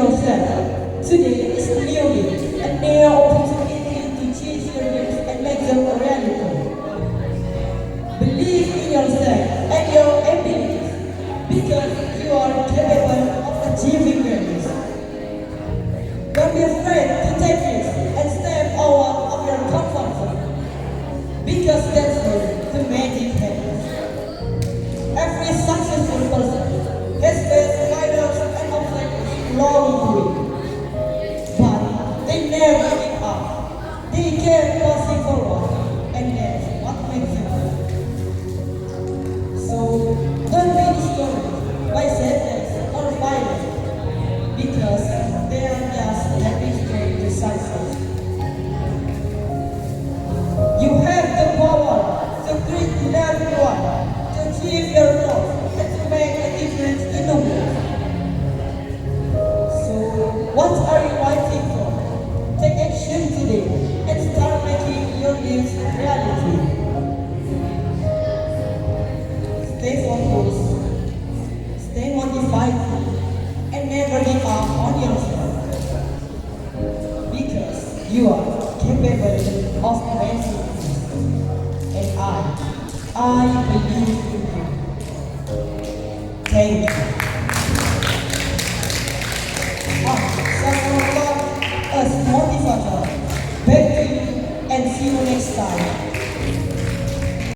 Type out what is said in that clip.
yourself. Today is a new day, a new opportunity to change your dreams and make them a reality. Believe in yourself and your abilities because you are capable of achieving greatness. Don't be afraid to take risks and step out of your comfort zone because that's where the magic happens. Every successful person has faced trials and obstacles along the way, but they never give up. They keep pushing forward, and that's what makes them good. So don't be discouraged by setbacks or failures because they are just stepping straight to success. You have the power to create everyone, to achieve your goals, and to make a difference in the world. So, what are you waiting for? Take action today and start making your dreams reality. Stay focused, stay motivated, and never give up on yourself. Because you are capable of amazing things. And I believe in you. Thank you. Someone love us motivator. Back to you and see you next time.